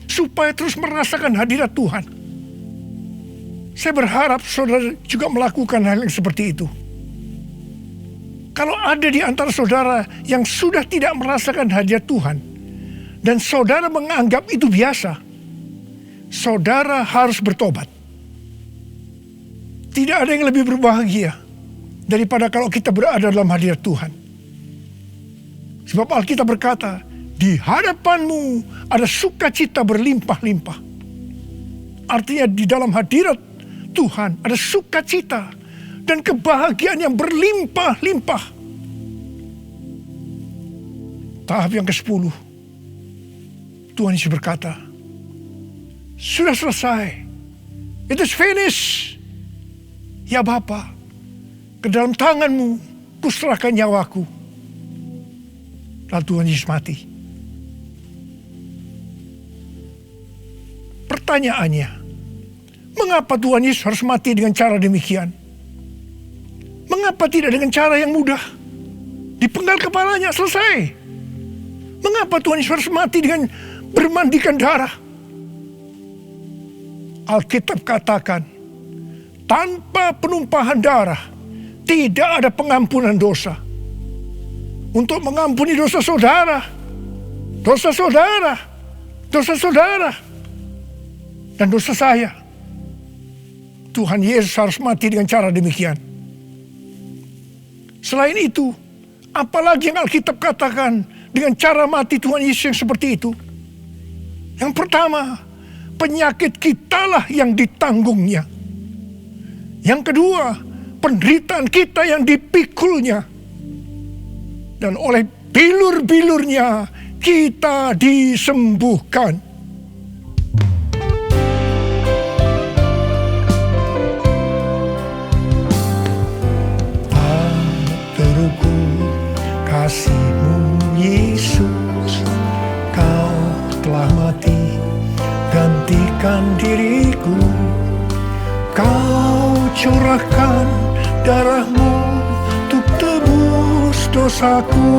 supaya terus merasakan hadirat Tuhan. Saya berharap saudara juga melakukan hal yang seperti itu. Kalau ada di antara saudara yang sudah tidak merasakan hadirat Tuhan, dan saudara menganggap itu biasa, saudara harus bertobat. Tidak ada yang lebih berbahagia daripada kalau kita berada dalam hadirat Tuhan. Sebab Alkitab berkata, di hadapanmu ada sukacita berlimpah-limpah. Artinya di dalam hadirat Tuhan ada sukacita dan kebahagiaan yang berlimpah-limpah. Tahap yang ke-10, Tuhan Yesus berkata, sudah selesai. It is finished. Ya Bapa, ke dalam tanganmu kuserahkan nyawaku. Lalu Tuhan Yesus mati. Pertanyaannya, mengapa Tuhan Yesus harus mati dengan cara demikian? Mengapa tidak dengan cara yang mudah? Dipenggal kepalanya, selesai. Mengapa Tuhan Yesus harus mati dengan bermandikan darah? Alkitab katakan, tanpa penumpahan darah tidak ada pengampunan dosa. Untuk mengampuni dosa saudara, dosa saudara, dosa saudara, dan dosa saya, Tuhan Yesus harus mati dengan cara demikian. Selain itu, apalagi yang Alkitab katakan dengan cara mati Tuhan Yesus yang seperti itu? Yang pertama, penyakit kitalah yang ditanggungnya. Yang kedua, penderitaan kita yang dipikulnya. Dan oleh bilur-bilurnya kita disembuhkan. Kasih-Mu Yesus, Kau telah mati gantikan diriku. Kau curahkan darah-Mu untuk tebus dosaku.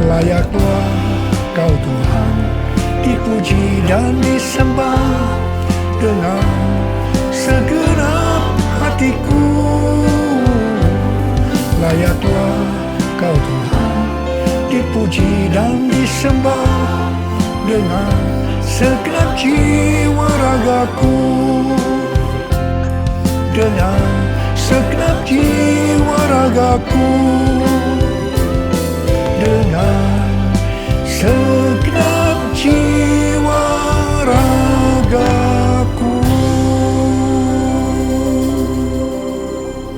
Layaklah Kau Tuhan dipuji dan disembah dengan segenap hatiku. Layaklah Kau Tuhan dipuji dan disembah dengan segenap jiwa ragaku. Dengan segenap jiwa ragaku. Dengan segenap jiwa ragaku.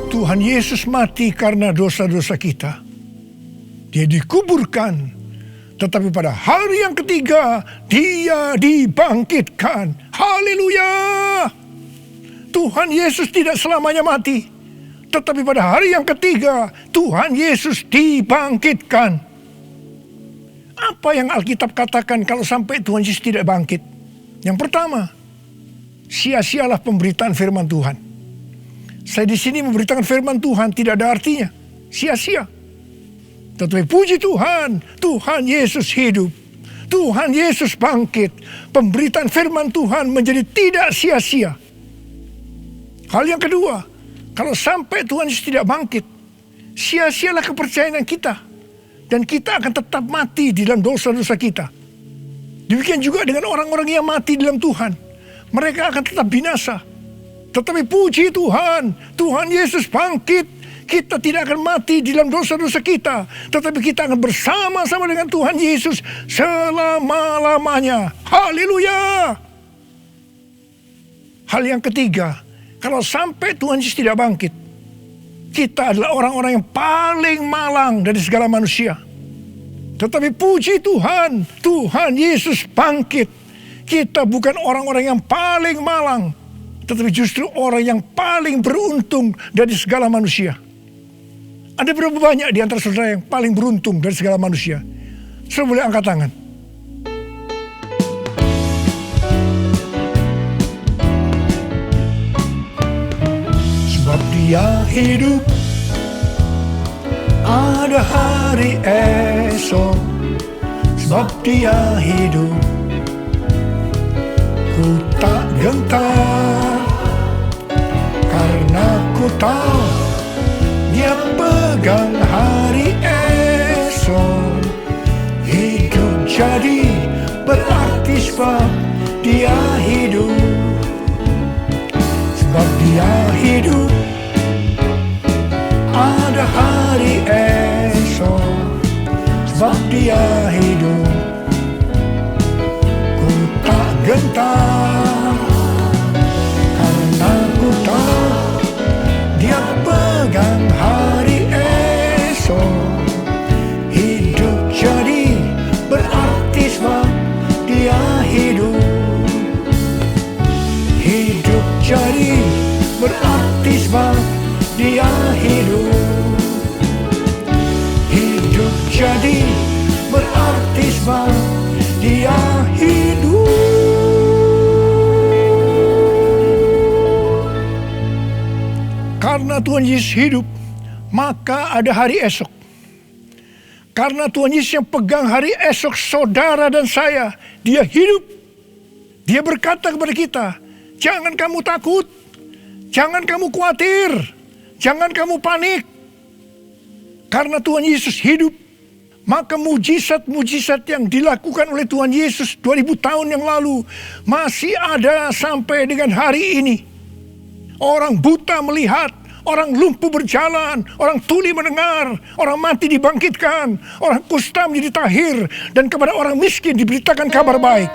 Tuhan Yesus mati karena dosa-dosa kita. Dia dikuburkan, tetapi pada hari yang ketiga Dia dibangkitkan. Haleluya! Tuhan Yesus tidak selamanya mati, tetapi pada hari yang ketiga Tuhan Yesus dibangkitkan. Apa yang Alkitab katakan kalau sampai Tuhan Yesus tidak bangkit? Yang pertama, sia-sialah pemberitaan firman Tuhan. Saya di sini memberitakan firman Tuhan tidak ada artinya, sia-sia. Tetapi puji Tuhan, Tuhan Yesus hidup. Tuhan Yesus bangkit. Pemberitaan firman Tuhan menjadi tidak sia-sia. Hal yang kedua, kalau sampai Tuhan Yesus tidak bangkit, sia-sialah kepercayaan kita. Dan kita akan tetap mati di dalam dosa-dosa kita. Demikian juga dengan orang-orang yang mati dalam Tuhan. Mereka akan tetap binasa. Tetapi puji Tuhan, Tuhan Yesus bangkit. Kita tidak akan mati di dalam dosa-dosa kita, tetapi kita akan bersama-sama dengan Tuhan Yesus selama-lamanya. Haleluya! Hal yang ketiga, kalau sampai Tuhan Yesus tidak bangkit, kita adalah orang-orang yang paling malang dari segala manusia. Tetapi puji Tuhan, Tuhan Yesus bangkit. Kita bukan orang-orang yang paling malang, tetapi justru orang yang paling beruntung dari segala manusia. Ada berapa banyak di antara saudara yang paling beruntung dari segala manusia? Saudara boleh angkat tangan. Sebab Dia hidup, ada hari esok. Sebab Dia hidup, ku tak gentar. Karena ku tahu Dia pegang hari esok. Hidup jadi berarti sebab Dia hidup. Sebab Dia hidup, ada hari esok. Sebab Dia hidup, ku tak gentar. Karena ku tahu Dia pegang hari esok. Hidup jadi berarti sebab Dia hidup. Hidup jadi berarti sebab Dia hidup. Hidup jadi berarti sebab Dia hidup. Karena Tuhan Yesus hidup, maka ada hari esok. Karena Tuhan Yesus yang pegang hari esok saudara dan saya, Dia hidup. Dia berkata kepada kita, jangan kamu takut, jangan kamu khawatir, jangan kamu panik. Karena Tuhan Yesus hidup, Maka mujizat-mujizat yang dilakukan oleh Tuhan Yesus 2000 tahun yang lalu masih ada sampai dengan hari ini. Orang buta melihat, orang lumpuh berjalan, orang tuli mendengar, orang mati dibangkitkan, orang kusta menjadi tahir, dan kepada orang miskin diberitakan kabar baik.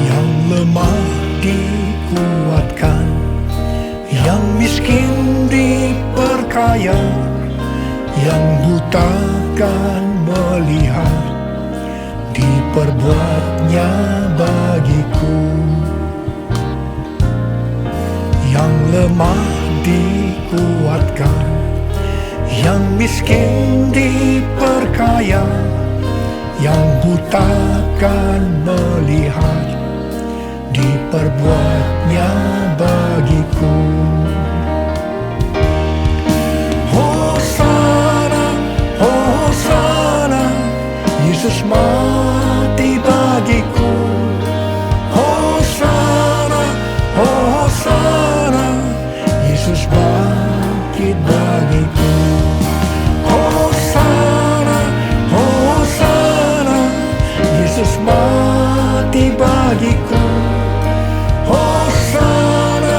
Yang lemah dikuatkan, yang miskin diperkaya, yang buta kan melihat, diperbuatnya bagiku. Yang lemah dikuatkan, yang miskin diperkaya, yang buta kan melihat, diperbuatnya bagiku. Hosana, Hosana, Yesus mati bagiku. Hosana, Hosana, Yesus bangkit bagiku. Hosana, Hosana, Yesus mati bagiku. Hosana,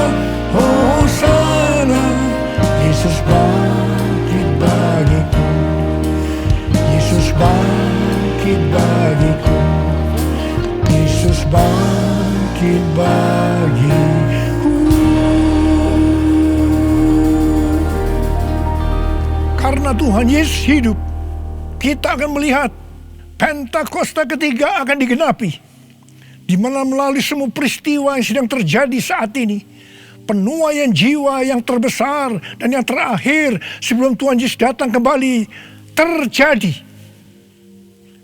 Hosana, Yesus bangkit bagiku. Yesus bangkit bagiku. Yesus bangkit bagiku. Karena Tuhan Yesus hidup, kita akan melihat Pentakosta ketiga akan digenapi, di mana melalui semua peristiwa yang sedang terjadi saat ini, penuaian jiwa yang terbesar dan yang terakhir sebelum Tuhan Yesus datang kembali terjadi.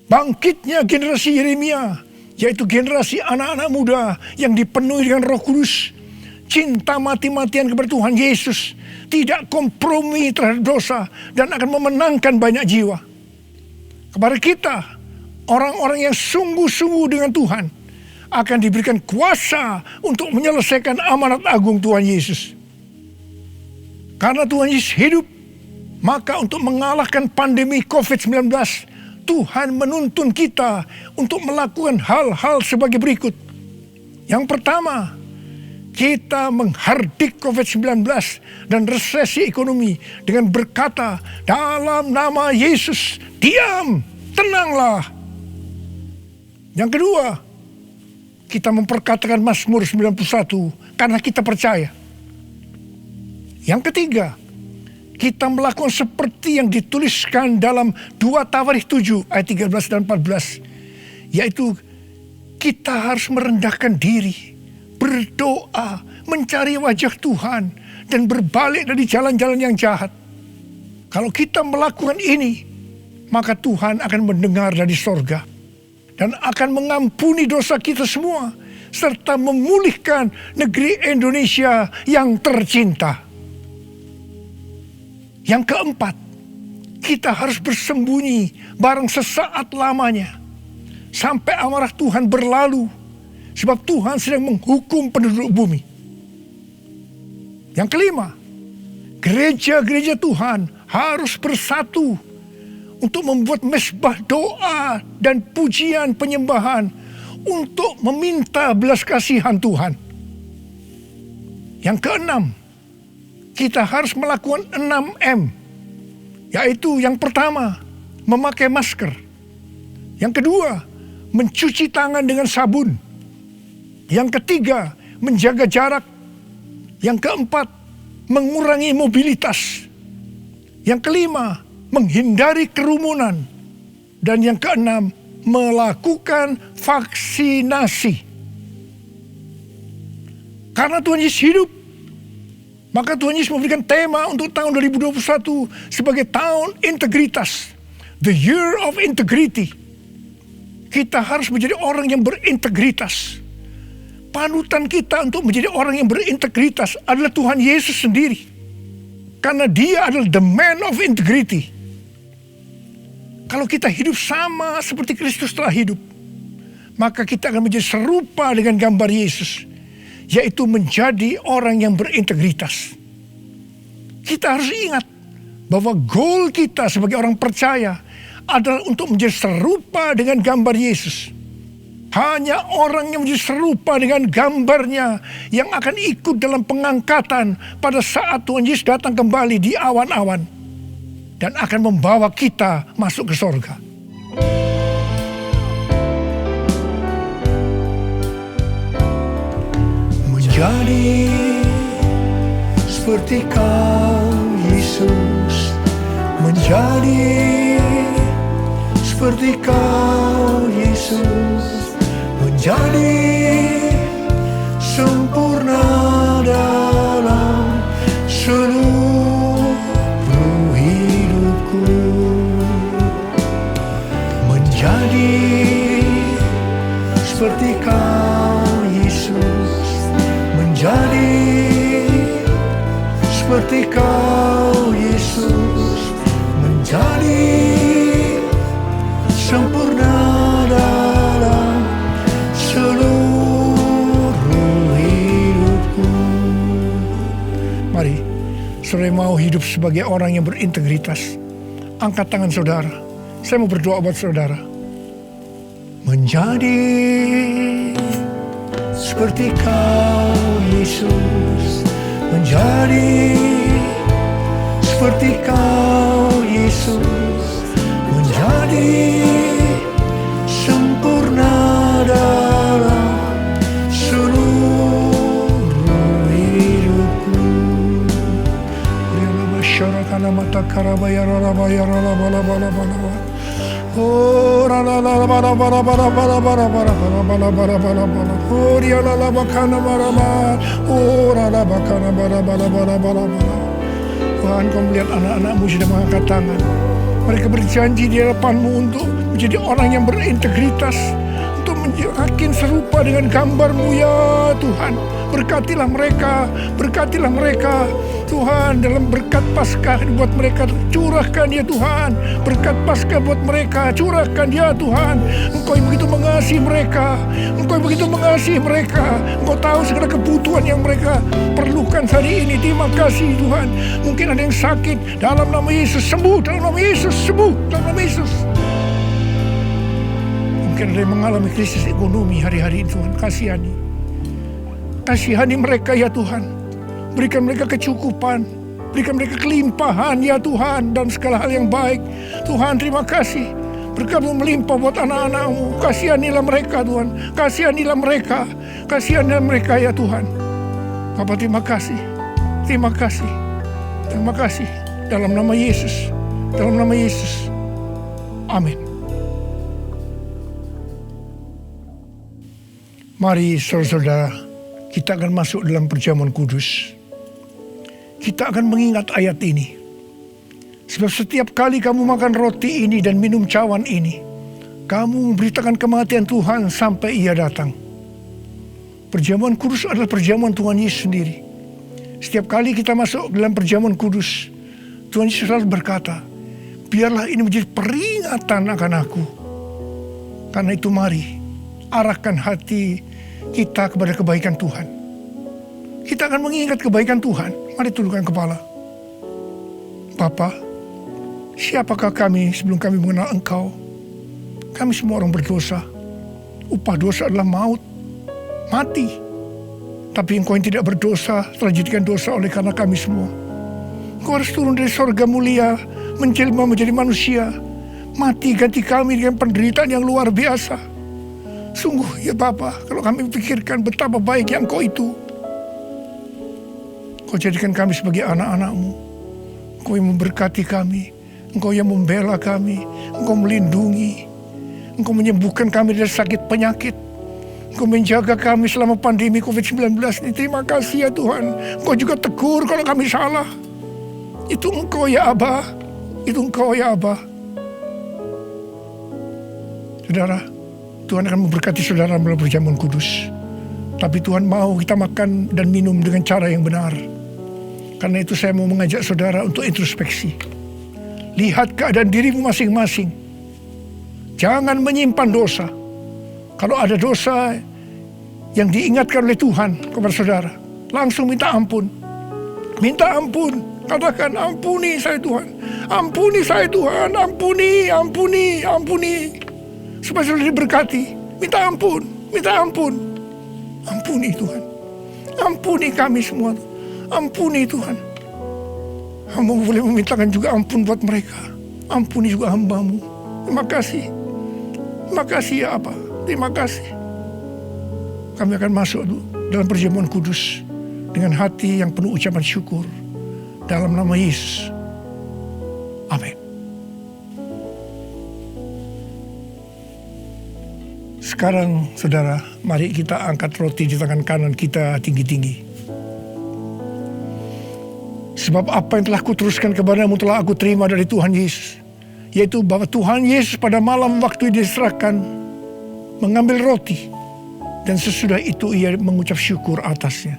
Bangkitnya generasi Yeremia, yaitu generasi anak-anak muda yang dipenuhi dengan Roh Kudus, cinta mati-matian kepada Tuhan Yesus, tidak kompromi terhadap dosa, dan akan memenangkan banyak jiwa. Kepada kita, orang-orang yang sungguh-sungguh dengan Tuhan, akan diberikan kuasa untuk menyelesaikan amanat agung Tuhan Yesus. Karena Tuhan Yesus hidup, maka untuk mengalahkan pandemi COVID-19, Tuhan menuntun kita untuk melakukan hal-hal sebagai berikut. Yang pertama, kita menghardik COVID-19 dan resesi ekonomi dengan berkata, dalam nama Yesus, diam, tenanglah. Yang kedua, kita memperkatakan Mazmur 91 karena kita percaya. Yang ketiga, kita melakukan seperti yang dituliskan dalam 2 Tawarikh 7 ayat 13 dan 14, yaitu kita harus merendahkan diri, berdoa, mencari wajah Tuhan, dan berbalik dari jalan-jalan yang jahat. Kalau kita melakukan ini, maka Tuhan akan mendengar dari sorga dan akan mengampuni dosa kita semua, serta memulihkan negeri Indonesia yang tercinta. Yang keempat, kita harus bersembunyi barang sesaat lamanya, sampai amarah Tuhan berlalu, sebab Tuhan sedang menghukum penduduk bumi. Yang kelima, gereja-gereja Tuhan harus bersatu untuk membuat mezbah doa dan pujian penyembahan untuk meminta belas kasihan Tuhan. Yang keenam, kita harus melakukan 6M, yaitu yang pertama, memakai masker. Yang kedua, mencuci tangan dengan sabun. Yang ketiga, menjaga jarak. Yang keempat, mengurangi mobilitas. Yang kelima, menghindari kerumunan. Dan yang keenam, melakukan vaksinasi. Karena Tuhan Yesus hidup, maka Tuhan Yesus memberikan tema untuk tahun 2021 sebagai tahun integritas. The year of integrity. Kita harus menjadi orang yang berintegritas. Panutan kita untuk menjadi orang yang berintegritas adalah Tuhan Yesus sendiri. Karena dia adalah the man of integrity. Kalau kita hidup sama seperti Kristus telah hidup, maka kita akan menjadi serupa dengan gambar Yesus, yaitu menjadi orang yang berintegritas. Kita harus ingat bahwa goal kita sebagai orang percaya adalah untuk menjadi serupa dengan gambar Yesus. Hanya orang yang menjadi serupa dengan gambarnya yang akan ikut dalam pengangkatan pada saat Tuhan Yesus datang kembali di awan-awan dan akan membawa kita masuk ke sorga. Menjadi seperti Kau, Yesus, menjadi seperti Kau, Yesus, menjadi sempurna dalam seluruh hidupku, menjadi seperti Kau, Yesus, menjadi seperti Kau, Yesus, menjadi sempurna dalam seluruh hidupku. Mari, saudara mau hidup sebagai orang yang berintegritas. Angkat tangan saudara. Saya mau berdoa buat saudara. Menjadi seperti Kau, Yesus, menjadi seperti Kau, Yesus, menjadi sempurna dalam seluruh hidupku. Masyarakat mata karabaya ralabaya ralabalabalabalabala. Oh ralabalabalabalabalabalabalabalabala. Oh rialalabakana barabala. Oh ralabakana barabalabalabala. Tuhan, Kau melihat anak-anak-Mu sudah mengangkat tangan. Mereka berjanji di hadapan-Mu untuk menjadi orang yang berintegritas, untuk makin serupa dengan gambar-Mu ya Tuhan. Berkatilah mereka, Tuhan, dalam berkat Paskah buat mereka, curahkan ya Tuhan. Berkat Paskah buat mereka, curahkan ya Tuhan. Engkau yang begitu mengasihi mereka, Engkau tahu segala kebutuhan yang mereka perlukan hari ini. Terima kasih Tuhan. Mungkin ada yang sakit, dalam nama Yesus sembuh, dalam nama Yesus sembuh, dalam nama Yesus. Mungkin ada yang mengalami krisis ekonomi hari-hari ini, Tuhan, kasihani mereka ya Tuhan. Berikan mereka kecukupan, berikan mereka kelimpahan ya Tuhan, dan segala hal yang baik. Tuhan, terima kasih. Berkat-Mu melimpah buat anak-anak-Mu. Kasihanilah mereka Tuhan, kasihanilah mereka ya Tuhan. Bapa, terima kasih. Dalam nama Yesus, amin. Mari saudara-saudara, kita akan masuk dalam perjamuan kudus. Kita akan mengingat ayat ini. Sebab setiap kali kamu makan roti ini dan minum cawan ini, kamu memberitakan kematian Tuhan sampai Ia datang. Perjamuan kudus adalah perjamuan Tuhan Yesus sendiri. Setiap kali kita masuk dalam perjamuan kudus, Tuhan Yesus selalu berkata, biarlah ini menjadi peringatan akan aku. Karena itu mari, arahkan hati kita kepada kebaikan Tuhan. Kita akan mengingat kebaikan Tuhan. Mari tundukkan kepala. Bapa, siapakah kami sebelum kami mengenal Engkau? Kami semua orang berdosa. Upah dosa adalah maut, mati. Tapi Engkau yang tidak berdosa telah jadikan dosa oleh karena kami semua. Engkau harus turun dari sorga mulia, menjelma menjadi manusia, mati ganti kami dengan penderitaan yang luar biasa. Sungguh ya Bapa, kalau kami pikirkan betapa baiknya Engkau itu. Engkau jadikan kami sebagai anak-anak-Mu. Engkau yang memberkati kami, Engkau yang membela kami, Engkau melindungi, Engkau menyembuhkan kami dari sakit penyakit, Engkau menjaga kami selama pandemi COVID-19 ini. Terima kasih ya Tuhan. Engkau juga tegur kalau kami salah. Itu Engkau ya Abah, itu Engkau ya Abah. Saudara, Tuhan akan memberkati saudara melalui perjamuan kudus. Tapi Tuhan mau kita makan dan minum dengan cara yang benar. Karena itu saya mau mengajak saudara untuk introspeksi. Lihat keadaan dirimu masing-masing. Jangan menyimpan dosa. Kalau ada dosa yang diingatkan oleh Tuhan kepada saudara, langsung minta ampun. Minta ampun. Katakan, ampuni saya Tuhan. Ampuni saya Tuhan. Ampuni, ampuni, ampuni. Supaya sudah diberkati. Minta ampun, minta ampun. Ampuni Tuhan. Ampuni kami semua. Ampuni Tuhan. Hamba boleh memintakan juga ampun buat mereka. Ampuni juga hamba-Mu. Terima kasih. Terima kasih ya Aba. Terima kasih. Kami akan masuk dalam perjamuan kudus dengan hati yang penuh ucapan syukur. Dalam nama Yesus. Amin. Sekarang saudara, mari kita angkat roti di tangan kanan kita tinggi-tinggi. Sebab apa yang telah kuteruskan kepadamu telah aku terima dari Tuhan Yesus. Yaitu bahwa Tuhan Yesus pada malam waktu diserahkan mengambil roti. Dan sesudah itu ia mengucap syukur atasnya.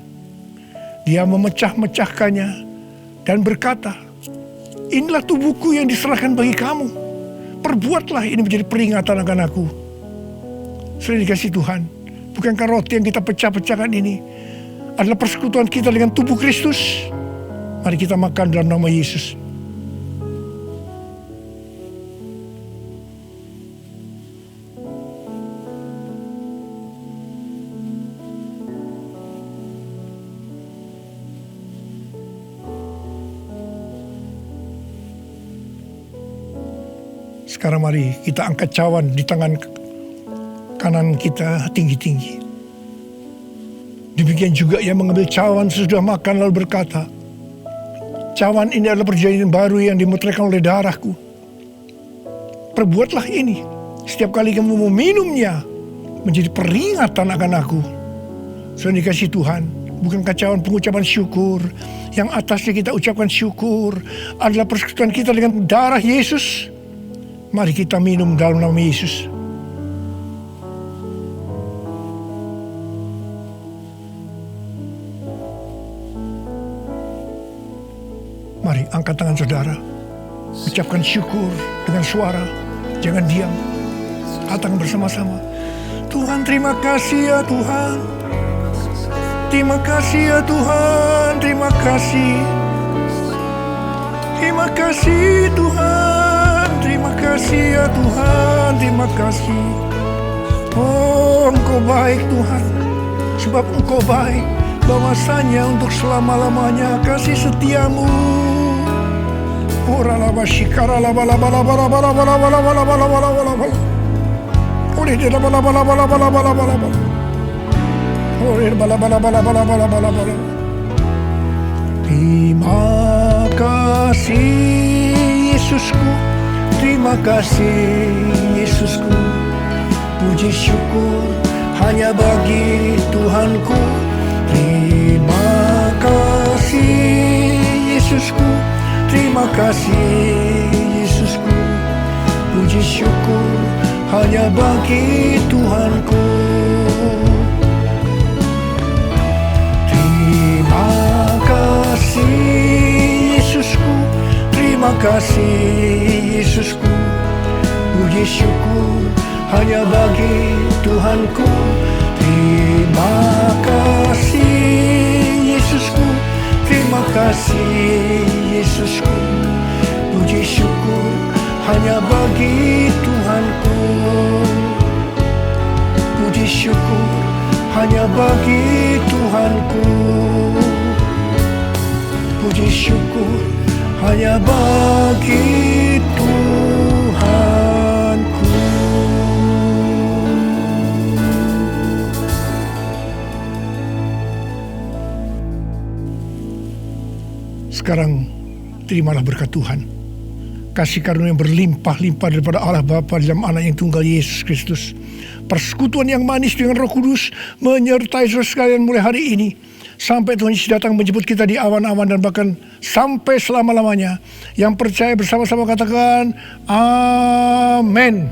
Dia memecah-mecahkannya dan berkata, inilah tubuhku yang diserahkan bagi kamu. Perbuatlah ini menjadi peringatan akan aku. Sudah dikasih Tuhan, bukankah roti yang kita pecah-pecahkan ini adalah persekutuan kita dengan tubuh Kristus? Mari kita makan dalam nama Yesus. Sekarang mari kita angkat cawan di tangan kanan kita tinggi-tinggi. Demikian juga ia mengambil cawan sesudah makan lalu berkata, cawan ini adalah perjanjian baru yang dimutlakkan oleh darahku. Perbuatlah ini setiap kali kamu meminumnya menjadi peringatan akan aku. Sudah dikasih Tuhan, bukankah cawan pengucapan syukur yang atasnya kita ucapkan syukur adalah persekutuan kita dengan darah Yesus? Mari kita minum dalam nama Yesus. Mari angkat tangan saudara. Ucapkan syukur dengan suara. Jangan diam. Katakan bersama-sama. Tuhan, terima kasih ya Tuhan. Terima kasih ya Tuhan. Terima kasih. Terima kasih Tuhan. Terima kasih ya Tuhan. Terima kasih. Oh, Engkau baik Tuhan. Sebab Engkau baik. Bahwasanya untuk selama-lamanya kasih setiamu. Ora laba shikara laba laba laba laba laba laba laba laba laba laba laba. Ore de laba laba laba laba laba laba laba. Ore laba laba laba laba laba laba laba. Terima kasih Yesusku. Terima kasih Yesusku. Puji syukur hanya bagi Tuhanku. Terima kasih Yesusku. Terima kasih Yesusku. Puji syukur hanya bagi Tuhanku. Terima kasih Yesusku. Terima kasih Yesusku. Puji syukur hanya bagi Tuhanku. Terima kasih Yesusku. Terima kasih Yesusku. Puji syukur hanya bagi Tuhanku. Puji syukur hanya bagi Tuhanku. Puji syukur hanya bagi Tuhanku. Sekarang terimalah berkat Tuhan. Kasih karunia yang berlimpah-limpah daripada Allah Bapa dalam Anak yang tunggal Yesus Kristus. Persekutuan yang manis dengan Roh Kudus menyertai saudara sekalian mulai hari ini. Sampai Tuhan Yesus datang menjemput kita di awan-awan dan bahkan sampai selama-lamanya. Yang percaya bersama-sama katakan, Amin.